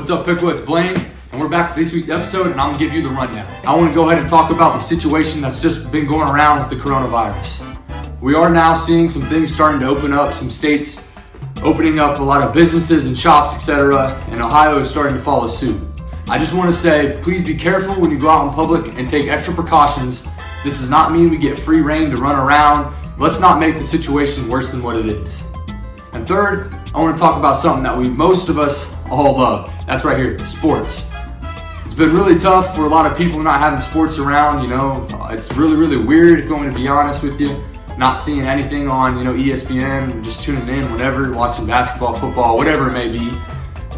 What's up, Piqua? It's Blaine, and we're back for this week's episode, and I'm going to give you the rundown. I want to go ahead and talk about the situation that's just been going around with the coronavirus. We are now seeing some things starting to open up, some states opening up a lot of businesses and shops, etc., and Ohio is starting to follow suit. I just want to say, please be careful when you go out in public and take extra precautions. This does not mean we get free reign to run around. Let's not make the situation worse than what it is. And third, I want to talk about something that most of us all love. That's right here, sports. It's been really tough for a lot of people not having sports around, It's really, really weird, if you want me to be honest with you. Not seeing anything on, ESPN, just tuning in whenever, watching basketball, football, whatever it may be.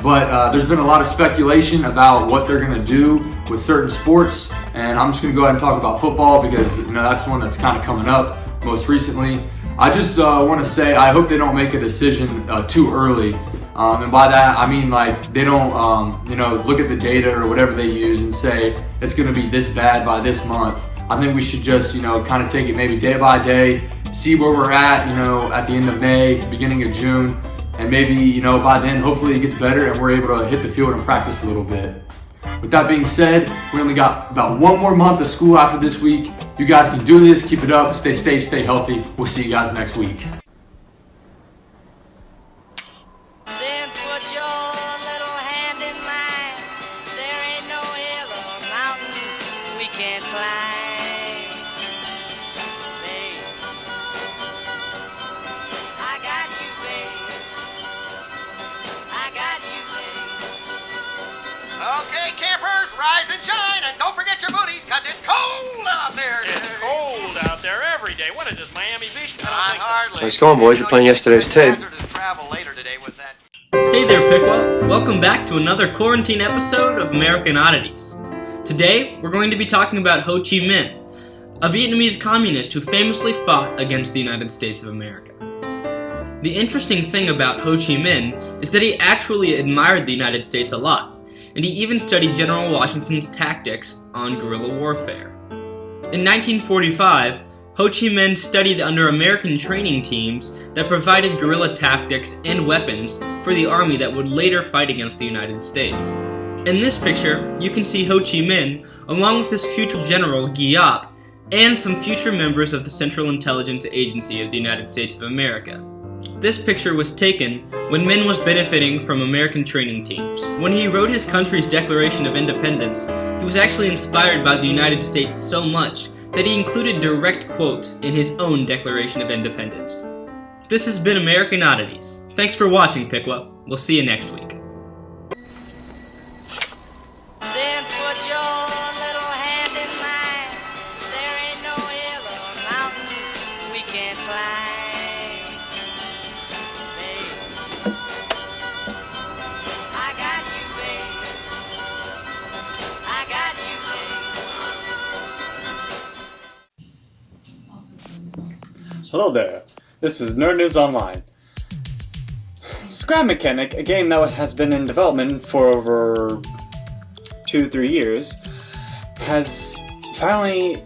But there's been a lot of speculation about what they're going to do with certain sports. And I'm just going to go ahead and talk about football because, that's one that's kind of coming up most recently. I just want to say I hope they don't make a decision too early. And by that, I mean they don't, look at the data or whatever they use and say it's going to be this bad by this month. I think we should just, kind of take it maybe day by day, see where we're at, at the end of May, beginning of June. And maybe, by then, hopefully it gets better and we're able to hit the field and practice a little bit. With that being said, we only got about one more month of school after this week. You guys can do this, keep it up, stay safe, stay healthy. We'll see you guys next week. Then put your little hand in mine. There ain't no hill or mountain we can't climb. Babe, I got you, babe. I got you, babe. Okay, campers, rise and shine, and don't forget your booties, cause it's cold out there. It's cold out there every day. What is this, Miami Beach? I don't Not think so. hardly. Nice going, boys. You're playing yesterday's tape. Hazardous travel later today with that. Hey there, Piqua. Welcome back to another quarantine episode of American Oddities. Today, we're going to be talking about Ho Chi Minh, a Vietnamese communist who famously fought against the United States of America. The interesting thing about Ho Chi Minh is that he actually admired the United States a lot, and he even studied General Washington's tactics on guerrilla warfare. In 1945, Ho Chi Minh studied under American training teams that provided guerrilla tactics and weapons for the army that would later fight against the United States. In this picture, you can see Ho Chi Minh along with his future general Giap and some future members of the Central Intelligence Agency of the United States of America. This picture was taken when Minh was benefiting from American training teams. When he wrote his country's Declaration of Independence, he was actually inspired by the United States so much that he included direct quotes in his own Declaration of Independence. This has been American Oddities. Thanks for watching, Piqua. We'll see you next week. Then put your little hand in mine. There ain't no hill or mountain we can't climb. Babe, I got you, babe. I got you, babe. Hello there, this is Nerd News Online. Scrap Mechanic, a game that has been in development for over 2-3 years, is finally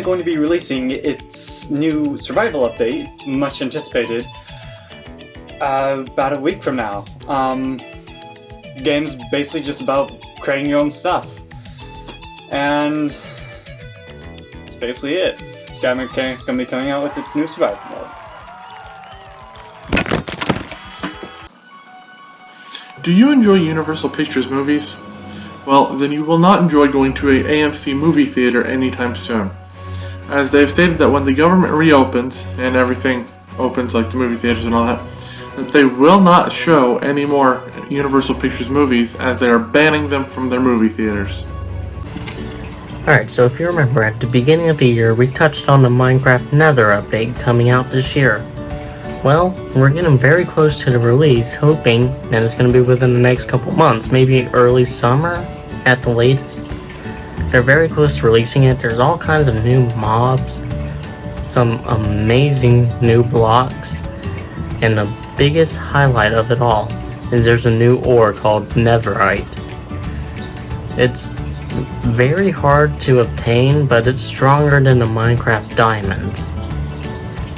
going to be releasing its new survival update, much anticipated, about a week from now. Game's basically just about creating your own stuff. And that's basically it. Scrap Mechanic's going to be coming out with its new survival mode. Do you enjoy Universal Pictures movies? Well, then you will not enjoy going to a AMC movie theater anytime soon, as they have stated that when the government reopens and everything opens, like the movie theaters and all that they will not show any more Universal Pictures movies, as they are banning them from their movie theaters. Alright, so if you remember, at the beginning of the year, we touched on the Minecraft Nether update coming out this year. Well, we're getting very close to the release, hoping that it's going to be within the next couple months, maybe early summer at the latest. They're very close to releasing it. There's all kinds of new mobs, some amazing new blocks, and the biggest highlight of it all is there's a new ore called Netherite. It's very hard to obtain, but it's stronger than the Minecraft diamonds.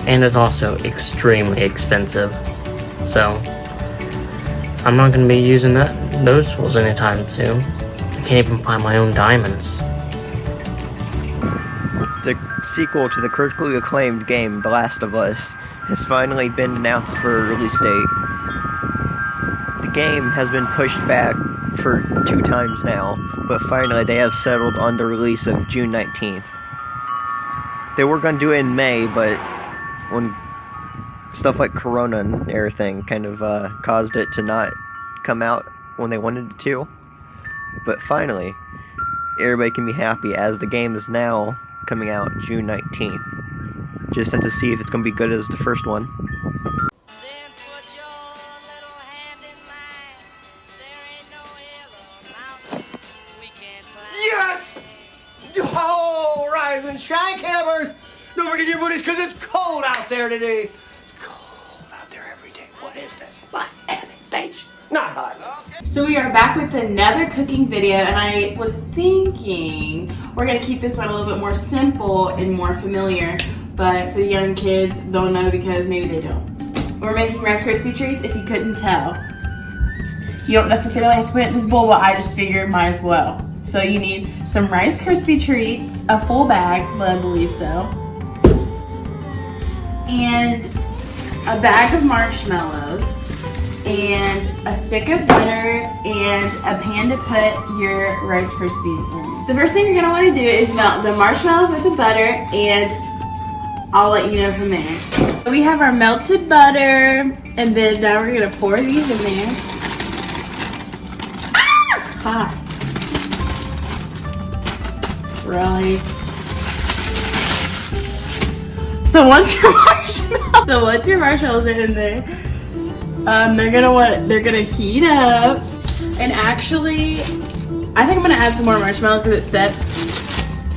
And it's also extremely expensive. So, I'm not going to be using that those tools anytime soon. I can't even find my own diamonds. The sequel to the critically acclaimed game, The Last of Us, has finally been announced for a release date. The game has been pushed back for 2 times now, but finally they have settled on the release of June 19th. They were going to do it in May, but when stuff like Corona and everything kind of caused it to not come out when they wanted it to. But finally, everybody can be happy as the game is now coming out June 19th. Just have to see if it's going to be good as the first one. Then put your little hand in mine. There ain't no hill or mountain we can't climb. Yes! Oh, rise and shine, campers! Don't forget your booties, because it's cold out there today. It's cold out there every day. What is this? Miami Beach. Not hot. So we are back with another cooking video, and I was thinking we're gonna keep this one a little bit more simple and more familiar, but for the young kids, they'll know because maybe they don't. We're making Rice Krispie treats, if you couldn't tell. You don't necessarily have to put it in this bowl, but I just figured might as well. So you need some Rice Krispie treats, a full bag, but I believe so, and a bag of marshmallows, and a stick of butter, and a pan to put your Rice Krispies in. The first thing you're gonna wanna do is melt the marshmallows with the butter, and I'll let you know from there. We have our melted butter, and then now we're gonna pour these in there. Hot. Really? So once your marshmallows are in there, they're gonna heat up, and actually, I think I'm gonna add some more marshmallows because it set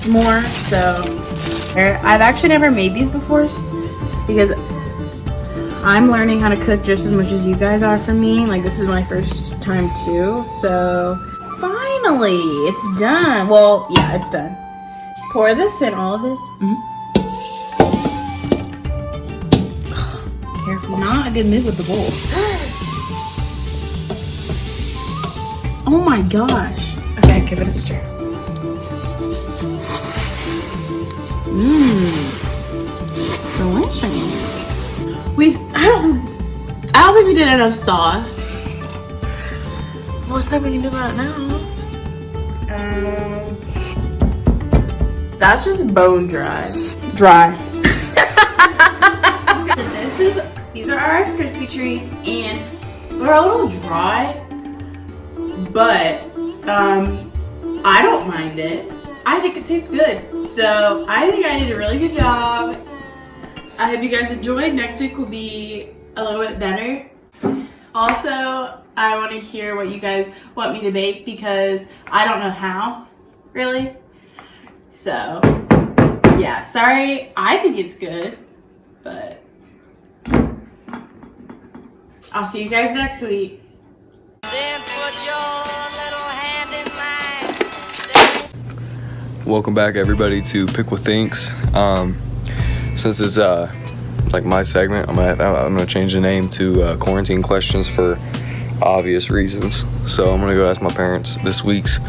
more. So I've actually never made these before because I'm learning how to cook just as much as you guys are for me. Like, this is my first time too. So finally, it's done. Well, yeah, it's done. Pour this in, all of it. Careful, not a good move with the bowl. Oh my gosh. Okay, give it a stir. Delicious. I don't think we did enough sauce. Most time we can do that now. That's just bone dry. These are our Rice Krispie treats, and they're a little dry, but I don't mind it. I think it tastes good. So I think I did a really good job. I hope you guys enjoyed. Next week will be a little bit better. Also, I want to hear what you guys want me to bake because I don't know how, really. So, yeah, sorry. I think it's good, but I'll see you guys next week. Then put your little hand in mine. Welcome back, everybody, to Piqua Thinks. Since it's like my segment, I'm gonna change the name to Quarantine Questions for obvious reasons. So I'm gonna go ask my parents this week's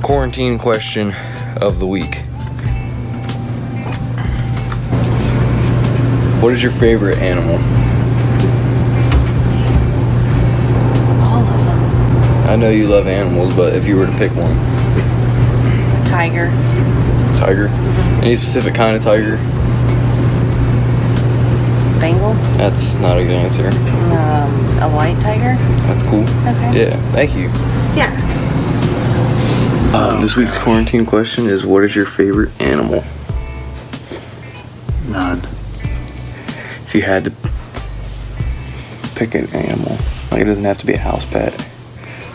quarantine question of the week. What is your favorite animal? All of them. I know you love animals, but if you were to pick one. Tiger. Tiger? Any specific kind of tiger? Bengal? That's not a good answer. A white tiger? That's cool. Okay. Yeah, thank you. Yeah. This week's quarantine question is, what is your favorite animal? None. If you had to pick an animal, like, it doesn't have to be a house pet,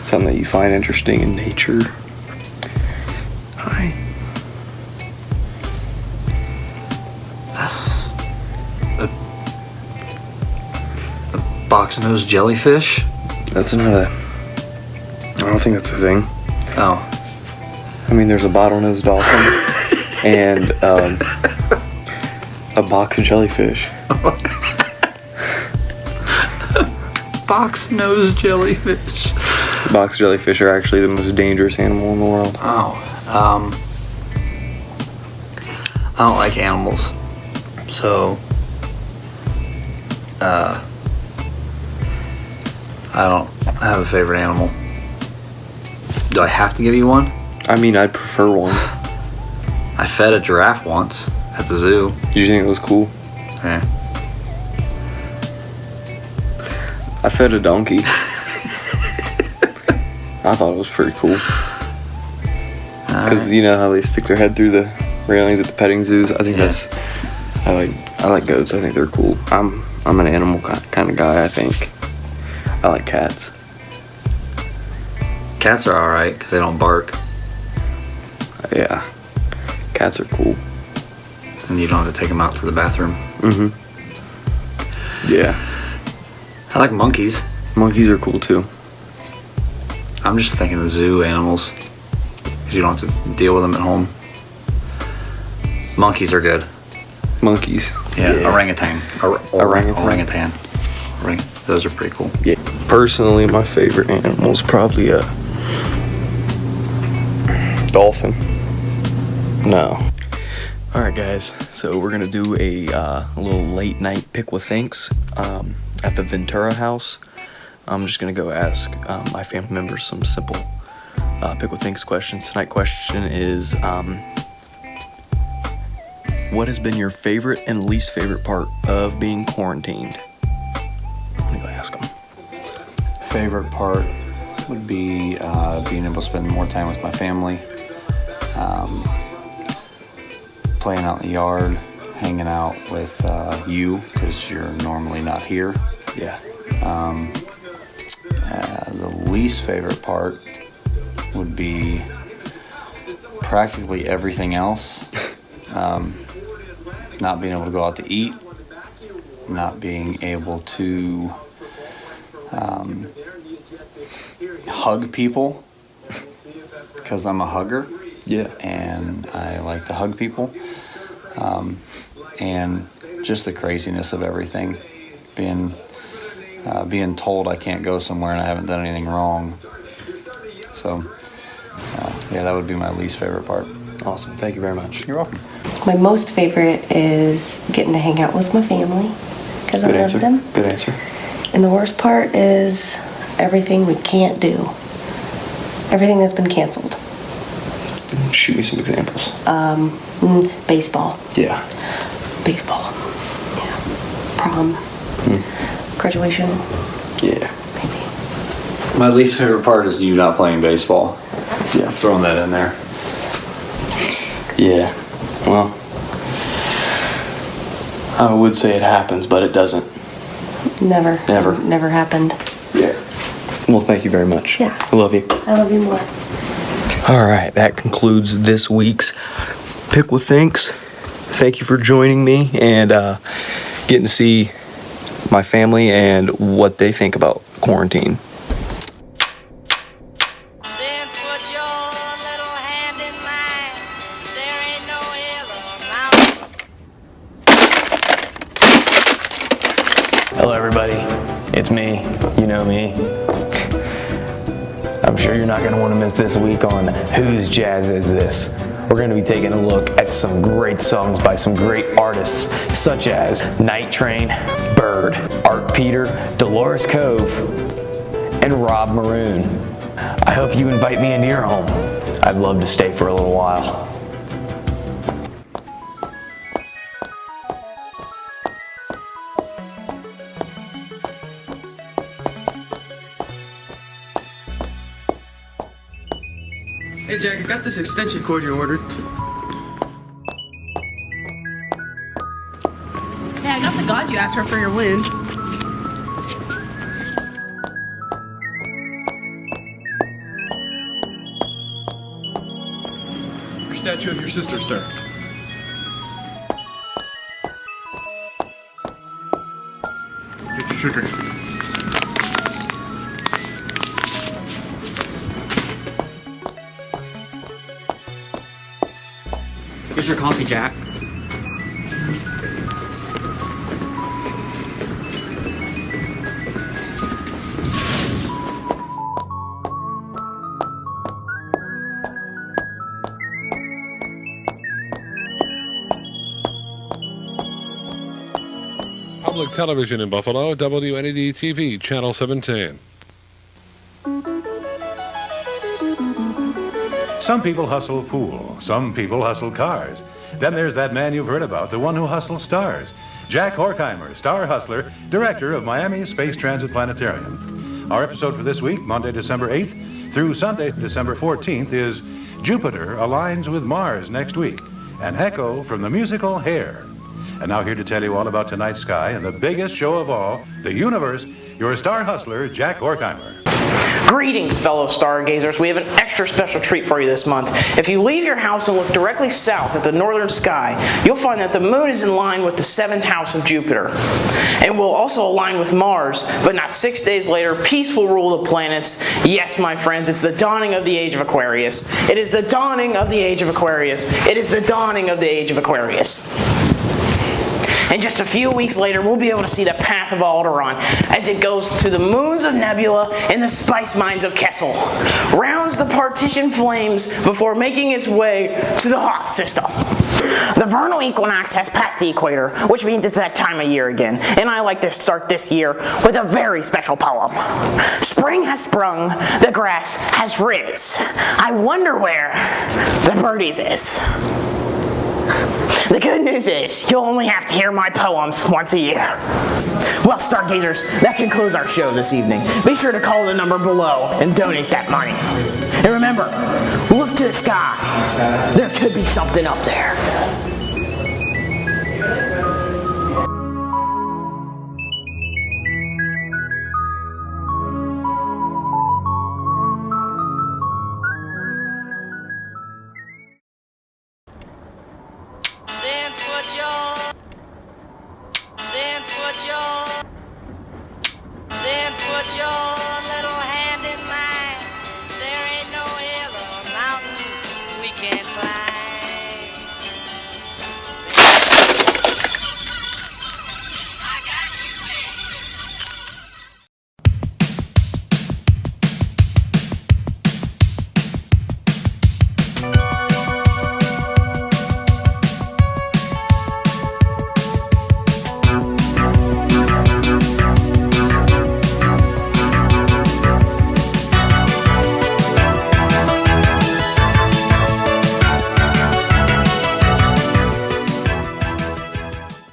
something that you find interesting in nature. Hi. A box-nosed jellyfish? That's not a... I don't think that's a thing. Oh. I mean, there's a bottlenose dolphin and a box of jellyfish. box-nosed jellyfish. Box jellyfish are actually the most dangerous animal in the world. Oh, I don't like animals, so I don't have a favorite animal. Do I have to give you one? I mean, I'd prefer one. I fed a giraffe once at the zoo. Did you think it was cool? Yeah. I fed a donkey. I thought it was pretty cool. Because you know how they stick their head through the railings at the petting zoos? I think that's... I like goats. I think they're cool. I'm an animal kind of guy, I think. I like cats. Cats are alright because they don't bark. Yeah. Cats are cool. And you don't have to take them out to the bathroom. Mm-hmm. Yeah. I like monkeys. Monkeys are cool too. I'm just thinking of zoo animals. Because you don't have to deal with them at home. Monkeys are good. Monkeys. Yeah. Orangutan. Orangutan. Those are pretty cool. Yeah. Personally, my favorite animal is probably a dolphin. No. All right, guys. So we're gonna do a little late night Piqua Thinks at the Ventura house. I'm just gonna go ask my family members some simple Piqua Thinks questions. Tonight's question is, what has been your favorite and least favorite part of being quarantined? I'm gonna go ask them. Favorite part would be being able to spend more time with my family. Playing out in the yard, hanging out with you, because you're normally not here. Yeah. The least favorite part would be practically everything else. Not being able to go out to eat, not being able to hug people, because I'm a hugger. Yeah. And I like to hug people. And just the craziness of everything. Being told I can't go somewhere and I haven't done anything wrong. So, yeah, that would be my least favorite part. Awesome. Thank you very much. You're welcome. My most favorite is getting to hang out with my family because I love them. Good answer. And the worst part is everything we can't do. Everything that's been canceled. Shoot me some examples. Baseball. Yeah. Baseball. Yeah. Prom. Graduation. Yeah. Maybe. My least favorite part is you not playing baseball. Yeah. Throwing that in there. Yeah. Well, I would say it happens, but it doesn't. Never. Never. Never happened. Yeah. Well, thank you very much. Yeah. I love you. I love you more. All right, that concludes this week's Piqua Thinks. Thank you for joining me and getting to see my family and what they think about quarantine. Then put your little hand in mine. There ain't no hill or mountain. Hello everybody, it's me, you know me. I'm sure you're not going to want to miss this week on Whose Jazz Is This? We're going to be taking a look at some great songs by some great artists such as Night Train, Bird, Art Peter, Dolores Cove, and Rob Maroon. I hope you invite me into your home. I'd love to stay for a little while. Hey Jack, I got this extension cord you ordered. Hey, I got the gauze you asked for your wound. Your statue of your sister, sir. Get your sugar. Here's your coffee, Jack. Television in Buffalo, WNED-TV, Channel 17. Some people hustle pool. Some people hustle cars. Then there's that man you've heard about, the one who hustles stars. Jack Horkheimer, star hustler, director of Miami Space Transit Planetarium. Our episode for this week, Monday, December 8th through Sunday, December 14th, is Jupiter aligns with Mars next week, an echo from the musical Hair. And now here to tell you all about tonight's sky and the biggest show of all, the universe, your star hustler, Jack Horkheimer. Greetings, fellow stargazers. We have an extra special treat for you this month. If you leave your house and look directly south at the northern sky, you'll find that the moon is in line with the 7th house of Jupiter. And will also align with Mars, but not 6 days later, peace will rule the planets. Yes, my friends, it's the dawning of the age of Aquarius. It is the dawning of the age of Aquarius. It is the dawning of the age of Aquarius. And just a few weeks later, we'll be able to see the path of Alderaan as it goes to the moons of Nebula and the spice mines of Kessel, rounds the partition flames before making its way to the Hoth system. The vernal equinox has passed the equator, which means it's that time of year again, and I like to start this year with a very special poem. Spring has sprung, the grass has riz. I wonder where the birdies is. The good news is, you'll only have to hear my poems once a year. Well, stargazers, that concludes our show this evening. Be sure to call the number below and donate that money. And remember, look to the sky. There could be something up there. Then put your